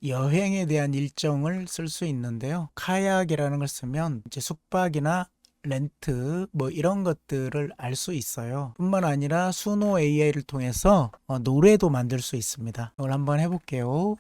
여행에 대한 일정을 쓸 수 있는데요. 카약이라는 걸 쓰면 이제 숙박이나 렌트 뭐 이런 것들을 알 수 있어요. 뿐만 아니라 수노 AI를 통해서 노래도 만들 수 있습니다. 이걸 한번 해볼게요.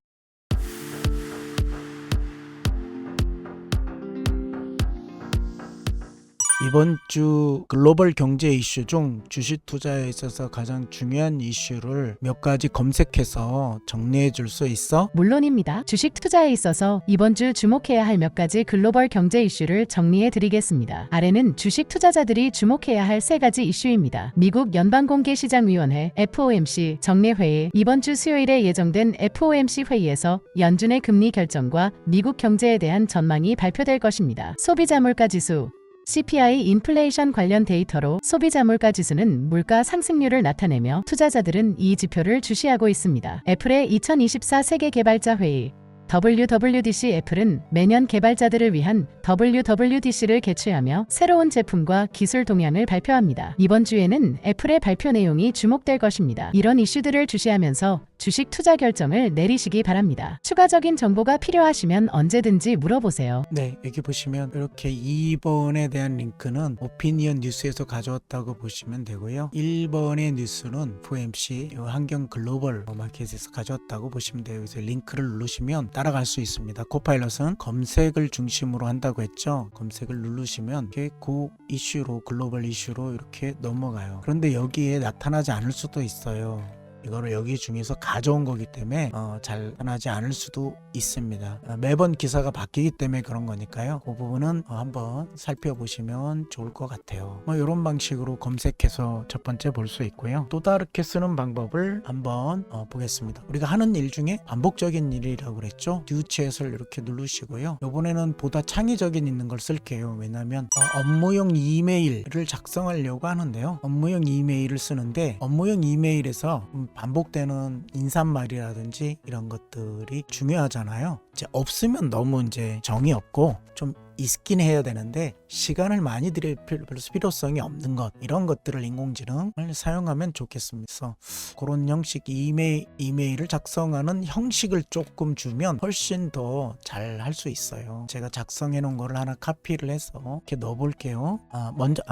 이번 주 글로벌 경제 이슈 중 주식 투자에 있어서 가장 중요한 이슈를 몇 가지 검색해서 정리해 줄 수 있어? 물론입니다. 주식 투자에 있어서 이번 주 주목해야 할 몇 가지 글로벌 경제 이슈를 정리해 드리겠습니다. 아래는 주식 투자자들이 주목해야 할 세 가지 이슈입니다. 미국 연방공개시장위원회 FOMC 정례회의 이번 주 수요일에 예정된 FOMC 회의에서 연준의 금리 결정과 미국 경제에 대한 전망이 발표될 것입니다. 소비자 물가 지수 CPI 인플레이션 관련 데이터로 소비자 물가 지수는 물가 상승률을 나타내며 투자자들은 이 지표를 주시하고 있습니다. 애플의 2024 세계 개발자 회의 WWDC 애플은 매년 개발자들을 위한 WWDC를 개최하며 새로운 제품과 기술 동향을 발표합니다. 이번 주에는 애플의 발표 내용이 주목될 것입니다. 이런 이슈들을 주시하면서 주식 투자 결정을 내리시기 바랍니다. 추가적인 정보가 필요하시면 언제든지 물어보세요. 네, 여기 보시면 이렇게 2번에 대한 링크는 오피니언 뉴스에서 가져왔다고 보시면 되고요. 1번의 뉴스는 FOMC 환경 글로벌 마켓에서 가져왔다고 보시면 돼요. 그래서 링크를 누르시면 따라갈 수 있습니다. 코파일럿은 검색을 중심으로 한다고 했죠. 검색을 누르시면 이렇게 그 이슈로 글로벌 이슈로 이렇게 넘어가요. 그런데 여기에 나타나지 않을 수도 있어요. 이거를 여기 중에서 가져온 거기 때문에 잘 나타나지 않을 수도 있습니다. 매번 기사가 바뀌기 때문에 그런 거니까요. 그 부분은 한번 살펴보시면 좋을 것 같아요. 이런 방식으로 검색해서 첫 번째 볼 수 있고요. 또 다르게 쓰는 방법을 한번 보겠습니다. 우리가 하는 일 중에 반복적인 일이라고 그랬죠. 듀챗을 이렇게 누르시고요. 이번에는 보다 창의적인 있는 걸 쓸게요. 왜냐하면 업무용 이메일을 작성하려고 하는데요. 업무용 이메일을 쓰는데 업무용 이메일에서 반복되는 인사말이라든지 이런 것들이 중요하잖아요. 이제 없으면 너무 이제 정이 없고 좀 있긴 해야 되는데 시간을 많이 들일 필요성이 없는 것, 이런 것들을 인공지능을 사용하면 좋겠습니다. 그래서 그런 형식 이메일을 작성하는 형식을 조금 주면 훨씬 더 잘 할 수 있어요. 제가 작성해 놓은 거를 하나 카피를 해서 이렇게 넣어 볼게요. 먼저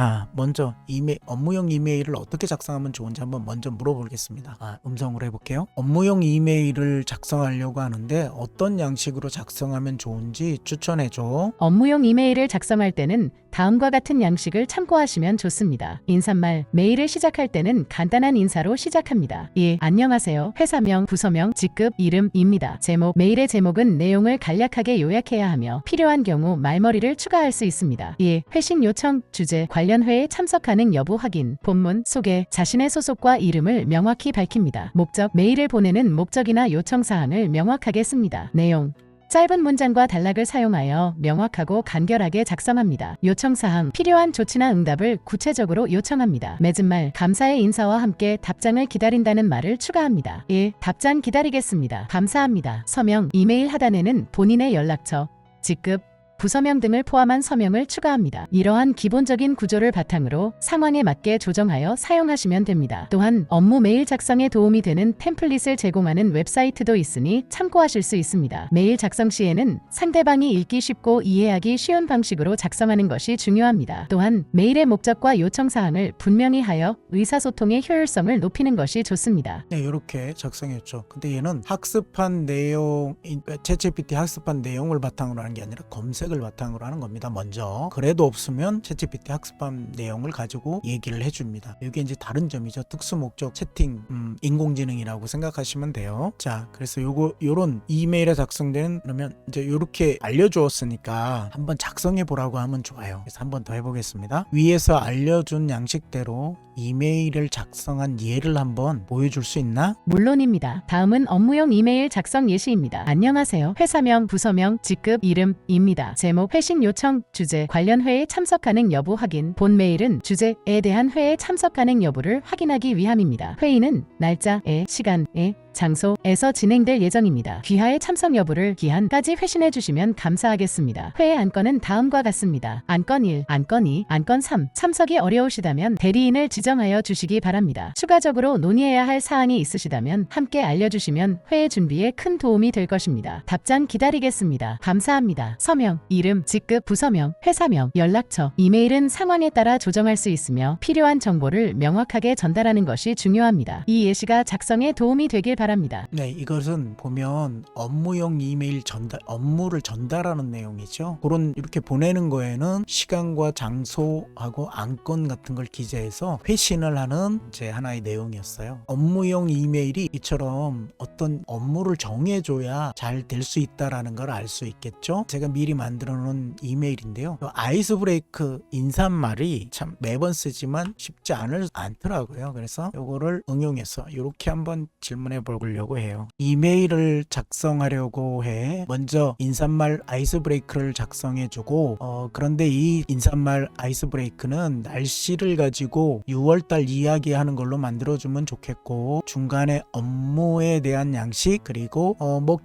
업무용 이메일을 어떻게 작성하면 좋은지 한번 먼저 물어보겠습니다. 음성으로 해볼게요. 업무용 이메일을 작성하려고 하는데 어떤 양식으로 작성하면 좋은지 추천해 줘. 업무용 이메일을 작성할 때는 다음과 같은 양식을 참고하시면 좋습니다. 인사말, 메일을 시작할 때는 간단한 인사로 시작합니다. 1. 안녕하세요. 회사명, 부서명, 직급, 이름입니다. 제목, 메일의 제목은 내용을 간략하게 요약해야 하며 필요한 경우 말머리를 추가할 수 있습니다. 2. 회신 요청, 주제, 관련 회에 참석 가능 여부 확인, 본문, 소개, 자신의 소속과 이름을 명확히 밝힙니다. 목적, 메일을 보내는 목적이나 요청 사항을 명확하게 씁니다. 내용, 짧은 문장과 단락을 사용하여 명확하고 간결하게 작성합니다. 요청사항, 필요한 조치나 응답을 구체적으로 요청합니다. 맺은 말, 감사의 인사와 함께 답장을 기다린다는 말을 추가합니다. 1. 답장 기다리겠습니다. 감사합니다. 서명, 이메일 하단에는 본인의 연락처, 직급, 부서명 등을 포함한 서명을 추가합니다. 이러한 기본적인 구조를 바탕으로 상황에 맞게 조정하여 사용하시면 됩니다. 또한 업무 메일 작성에 도움이 되는 템플릿을 제공하는 웹사이트도 있으니 참고하실 수 있습니다. 메일 작성 시에는 상대방이 읽기 쉽고 이해하기 쉬운 방식으로 작성하는 것이 중요합니다. 또한 메일의 목적과 요청 사항을 분명히 하여 의사소통의 효율성을 높이는 것이 좋습니다. 네, 이렇게 작성했죠. 근데 얘는 학습한 내용, 챗GPT 학습한 내용을 바탕으로 하는 게 아니라 검색을 바탕으로 하는 겁니다. 먼저 그래도 없으면 챗GPT 학습한 내용을 가지고 얘기를 해줍니다. 이게 이제 다른 점이죠. 특수목적 채팅 인공지능이라고 생각하시면 돼요. 자, 그래서 요런 이메일에 작성되는, 그러면 이제 요렇게 알려주었으니까 한번 작성해 보라고 하면 좋아요. 그래서 한번 더 해보겠습니다. 위에서 알려준 양식대로 이메일을 작성한 예를 한번 보여줄 수 있나? 물론입니다. 다음은 업무용 이메일 작성 예시입니다. 안녕하세요. 회사명, 부서명, 직급, 이름입니다. 제목, 회신 요청, 주제, 관련 회에 참석 가능 여부 확인. 본 메일은 주제에 대한 회에 참석 가능 여부를 확인하기 위함입니다. 회의는 날짜에, 시간에, 장소에서 진행될 예정입니다. 귀하의 참석 여부를 기한까지 회신해 주시면 감사하겠습니다. 회의 안건은 다음과 같습니다. 안건 1, 안건 2, 안건 3. 참석이 어려우시다면 대리인을 지정하여 주시기 바랍니다. 추가적으로 논의해야 할 사항이 있으시다면 함께 알려주시면 회의 준비에 큰 도움이 될 것입니다. 답장 기다리겠습니다. 감사합니다. 서명, 이름, 직급, 부서명, 회사명, 연락처, 이메일은 상황에 따라 조정할 수 있으며 필요한 정보를 명확하게 전달하는 것이 중요합니다. 이 예시가 작성에 도움이 되길 바랍니다. 네, 이것은 보면 업무용 이메일 업무를 전달하는 내용이죠. 그런 이렇게 보내는 거에는 시간과 장소하고 안건 같은 걸 기재해서 회신을 하는 이제 하나의 내용이었어요. 업무용 이메일이 이처럼 어떤 업무를 정해줘야 잘 될 수 있다라는 걸 알 수 있겠죠. 제가 미리 만들어 놓은 이메일인데요. 아이스 브레이크 인사말이 참 매번 쓰지만 쉽지 않더라고요. 그래서 이거를 응용해서 이렇게 한번 질문해 보려고 해요. 이메일을 작성하려고 해 먼저 인사말 아이스 브레이크를 작성해 주고 그런데 이 인사말 아이스 브레이크는 날씨를 가지고 6월달 이야기하는 걸로 만들어주면 좋겠고 중간에 업무에 대한 양식 그리고 뭐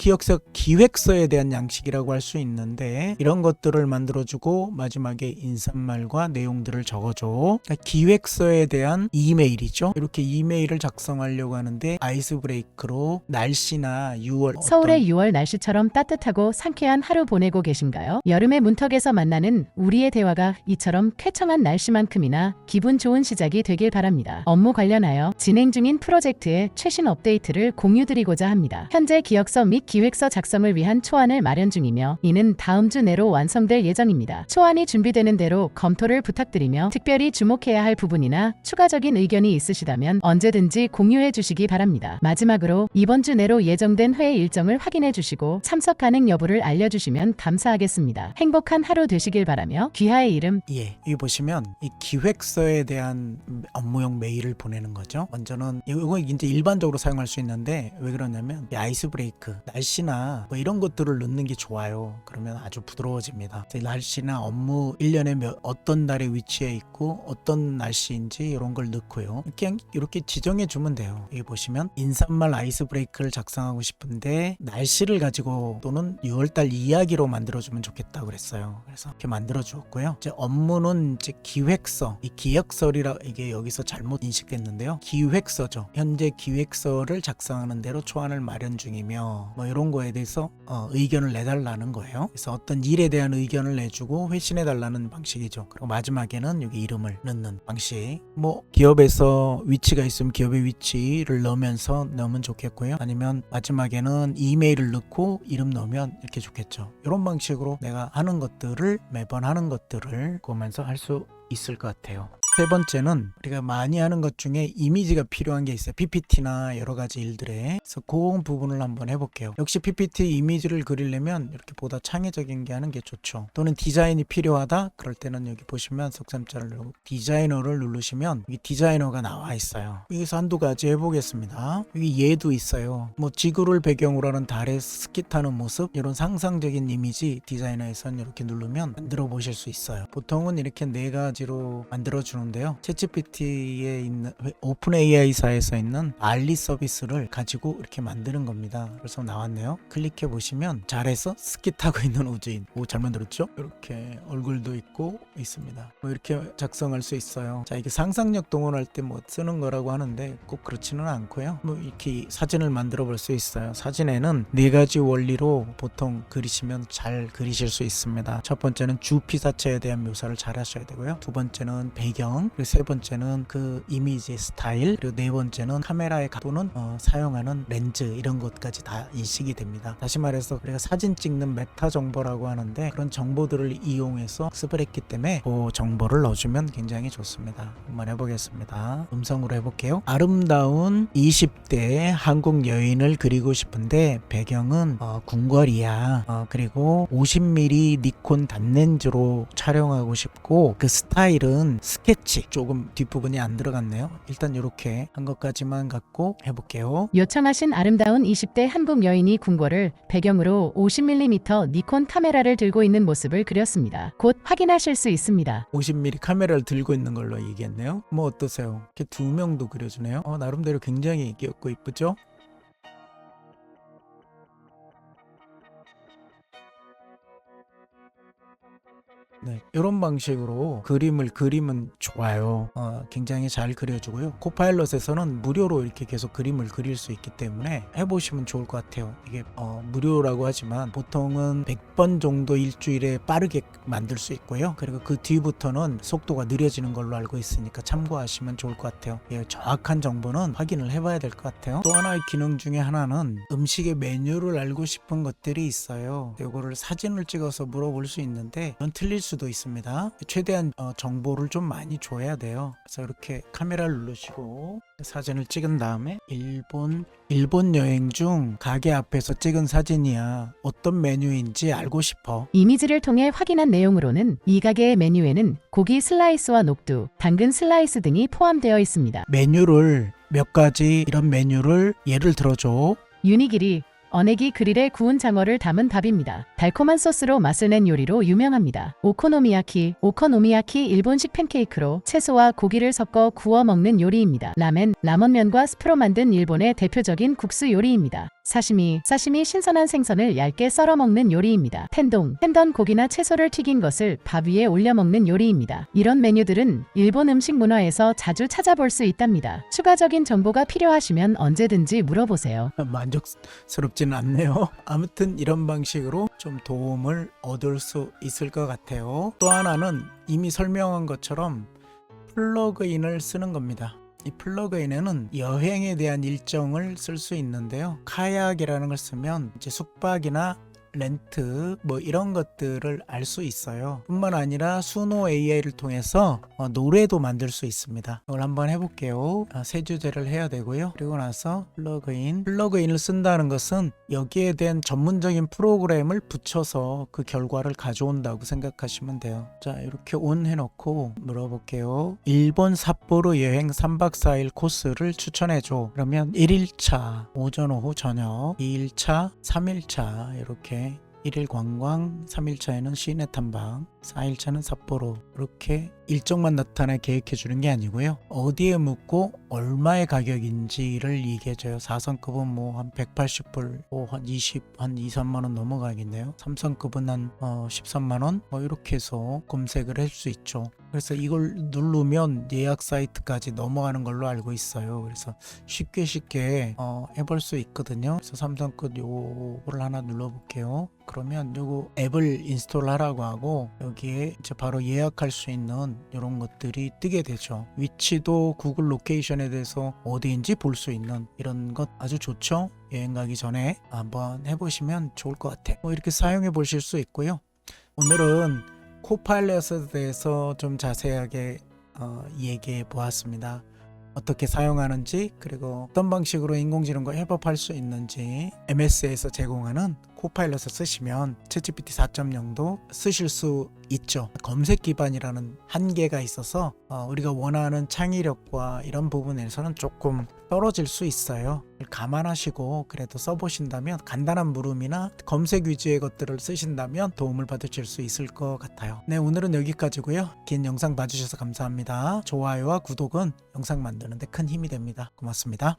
기획서에 대한 양식이라고 할 수 있는데 이런 것들을 만들어주고 마지막에 인사말과 내용들을 적어줘. 그러니까 기획서에 대한 이메일이죠. 이렇게 이메일을 작성하려고 하는데 아이스 브레이크로 날씨나 6월 서울의 6월 날씨처럼 따뜻하고 상쾌한 하루 보내고 계신가요? 여름의 문턱에서 만나는 우리의 대화가 이처럼 쾌청한 날씨만큼이나 기분 좋은 시작이 되길 바랍니다. 업무 관련하여 진행 중인 프로젝트의 최신 업데이트를 공유드리고자 합니다. 현재 기획서 및 기획서 작성을 위한 초안을 마련 중이며 이는 다음 주 내로 완성될 예정입니다. 초안이 준비되는 대로 검토를 부탁드리며 특별히 주목해야 할 부분이나 추가적인 의견이 있으시다면 언제든지 공유해 주시기 바랍니다. 마지막으로 이번 주 내로 예정된 회의 일정을 확인해 주시고 참석 가능 여부를 알려주시면 감사하겠습니다. 행복한 하루 되시길 바라며 귀하의 이름 여기 보시면 이 기획서에 대한 업무용 메일을 보내는 거죠. 먼저는 이거 이제 일반적으로 사용할 수 있는데 왜 그러냐면 이 아이스 브레이크 날씨나 뭐 이런 것들을 넣는 게 좋아요. 그러면 아주 부드러워집니다. 날씨나 업무 1년에 어떤 달에 위치해 있고 어떤 날씨인지 이런 걸 넣고요. 그냥 이렇게 지정해 주면 돼요. 여기 보시면 인사말 아이스 브레이크를 작성하고 싶은데 날씨를 가지고 또는 6월달 이야기로 만들어주면 좋겠다고 그랬어요. 그래서 이렇게 만들어 주었고요. 이제 업무는 이제 기획서, 이 기획서리라 이게 여기서 잘못 인식됐는데요. 기획서죠. 현재 기획서를 작성하는 대로 초안을 마련 중이며 뭐 이런 거에 대해서 의견을 내달라는 거예요. 그래서 어떤 일에 대한 의견을 내주고 회신해 달라는 방식이죠. 그리고 마지막에는 여기 이름을 넣는 방식. 뭐 기업에서 위치가 있으면 기업의 위치를 넣으면 좋겠고요. 아니면 마지막에는 이메일을 넣고 이름 넣으면 이렇게 좋겠죠. 이런 방식으로 내가 하는 것들을 매번 하는 것들을 보면서 할 수 있을 것 같아요. 세 번째는 우리가 많이 하는 것 중에 이미지가 필요한 게 있어요. PPT나 여러 가지 일들에. 그래서 그 부분을 한번 해볼게요. 역시 PPT 이미지를 그리려면 이렇게 보다 창의적인 게 하는 게 좋죠. 또는 디자인이 필요하다? 그럴 때는 여기 보시면 석삼자를 누르고 디자이너를 누르시면 여기 디자이너가 나와 있어요. 여기서 한두 가지 해보겠습니다. 여기 얘도 있어요. 뭐 지구를 배경으로 하는 달에 스키 타는 모습 이런 상상적인 이미지 디자이너에선 이렇게 누르면 만들어 보실 수 있어요. 보통은 이렇게 네 가지로 만들어주는 데요. 챗GPT에 있는 오픈 AI사에서 있는 알리 서비스를 가지고 이렇게 만드는 겁니다. 그래서 나왔네요. 클릭해 보시면 잘해서 스키 타고 있는 우주인. 오, 잘 만들었죠? 이렇게 얼굴도 있고 있습니다. 뭐 이렇게 작성할 수 있어요. 자, 이게 상상력 동원할 때 뭐 쓰는 거라고 하는데 꼭 그렇지는 않고요. 뭐 이렇게 사진을 만들어 볼 수 있어요. 사진에는 네 가지 원리로 보통 그리시면 잘 그리실 수 있습니다. 첫 번째는 주 피사체에 대한 묘사를 잘 하셔야 되고요. 두 번째는 배경, 그리고 세 번째는 그 이미지의 스타일, 그리고 네 번째는 카메라의 각도는 사용하는 렌즈 이런 것까지 다 인식이 됩니다. 다시 말해서 우리가 사진 찍는 메타 정보라고 하는데 그런 정보들을 이용해서 학습을 했기 때문에 그 정보를 넣어주면 굉장히 좋습니다. 한번 해보겠습니다. 음성으로 해볼게요. 아름다운 20대 한국 여인을 그리고 싶은데 배경은 궁궐이야. 그리고 50mm 니콘 단렌즈로 촬영하고 싶고 그 스타일은 스케치 조금 뒷부분이 안 들어갔네요. 일단 이렇게 한 것까지만 갖고 해볼게요. 요청하신 아름다운 20대 한국 여인이 궁궐을 배경으로 50mm 니콘 카메라를 들고 있는 모습을 그렸습니다. 곧 확인하실 수 있습니다. 50mm 카메라를 들고 있는 걸로 얘기했네요. 뭐 어떠세요? 이렇게 두 명도 그려주네요. 나름대로 굉장히 귀엽고 이쁘죠? 네, 이런 방식으로 그림을 그리면 좋아요. 굉장히 잘 그려주고요. 코파일럿에서는 무료로 이렇게 계속 그림을 그릴 수 있기 때문에 해보시면 좋을 것 같아요. 이게 무료라고 하지만 보통은 100번 정도 일주일에 빠르게 만들 수 있고요. 그리고 그 뒤부터는 속도가 느려지는 걸로 알고 있으니까 참고하시면 좋을 것 같아요. 예, 정확한 정보는 확인을 해봐야 될 것 같아요. 또 하나의 기능 중에 하나는 음식의 메뉴를 알고 싶은 것들이 있어요. 이거를 사진을 찍어서 물어볼 수 있는데 이건 틀릴 수도 있습니다. 최대한 정보를 좀 많이 줘야 돼요. 그래서 이렇게 카메라를 누르시고 사진을 찍은 다음에 일본 여행 중 가게 앞에서 찍은 사진이야. 어떤 메뉴인지 알고 싶어. 이미지를 통해 확인한 내용으로는 이 가게의 메뉴에는 고기 슬라이스와 녹두, 당근 슬라이스 등이 포함되어 있습니다. 메뉴를 몇 가지 이런 메뉴를 예를 들어줘. 유니기리, 어네기 그릴에 구운 장어를 담은 밥입니다. 달콤한 소스로 맛을 낸 요리로 유명합니다. 오코노미야키 일본식 팬케이크로 채소와 고기를 섞어 구워 먹는 요리입니다. 라멘, 라먼면과 스프로 만든 일본의 대표적인 국수 요리입니다. 사시미 신선한 생선을 얇게 썰어 먹는 요리입니다. 텐동, 고기나 채소를 튀긴 것을 밥 위에 올려 먹는 요리입니다. 이런 메뉴들은 일본 음식 문화에서 자주 찾아볼 수 있답니다. 추가적인 정보가 필요하시면 언제든지 물어보세요. 만족스럽지는 않네요. 아무튼 이런 방식으로 좀 도움을 얻을 수 있을 것 같아요. 또 하나는 이미 설명한 것처럼 플러그인을 쓰는 겁니다. 이 플러그인에는 여행에 대한 일정을 쓸 수 있는데요. 카약이라는 걸 쓰면 이제 숙박이나 렌트 이런 것들을 알 수 있어요. 뿐만 아니라 수노 AI를 통해서 노래도 만들 수 있습니다. 이걸 한번 해볼게요. 새 주제를 해야 되고요. 그리고 나서 플러그인을 쓴다는 것은 여기에 대한 전문적인 프로그램을 붙여서 그 결과를 가져온다고 생각하시면 돼요. 자, 이렇게 온 해놓고 물어볼게요. 일본 삿포로 여행 3박 4일 코스를 추천해줘. 그러면 1일차 오전 오후 저녁, 2일차 3일차 이렇게 1일 관광, 3일차에는 시내 탐방, 4일차는 삿포로 이렇게 일정만 나타내 계획해 주는 게 아니고요. 어디에 묵고 얼마의 가격인지를 얘기해줘요. 4성급은 한 180불, 한 2-3만 원 넘어가겠네요. 3성급은 한 13만 원 이렇게 해서 검색을 할 수 있죠. 그래서 이걸 누르면 예약 사이트까지 넘어가는 걸로 알고 있어요. 그래서 쉽게 해볼 수 있거든요. 그래서 3성급 요거를 하나 눌러볼게요. 그러면 요거 앱을 인스톨 하라고 하고 여기에 이제 바로 예약할 수 있는 이런 것들이 뜨게 되죠. 위치도 구글 로케이션에 대해서 어디인지 볼 수 있는 이런 것 아주 좋죠. 여행 가기 전에 한번 해보시면 좋을 것 같아요. 이렇게 사용해 보실 수 있고요. 오늘은 코파일럿에 대해서 좀 자세하게 얘기해 보았습니다. 어떻게 사용하는지, 그리고 어떤 방식으로 인공지능과 협업할 수 있는지. MS에서 제공하는 코파일럿을 쓰시면 챗GPT 4.0도 쓰실 수 있죠. 검색 기반이라는 한계가 있어서 우리가 원하는 창의력과 이런 부분에서는 조금 떨어질 수 있어요. 감안하시고 그래도 써보신다면, 간단한 물음이나 검색 위주의 것들을 쓰신다면 도움을 받으실 수 있을 것 같아요. 네, 오늘은 여기까지고요. 긴 영상 봐주셔서 감사합니다. 좋아요와 구독은 영상 만드는데 큰 힘이 됩니다. 고맙습니다.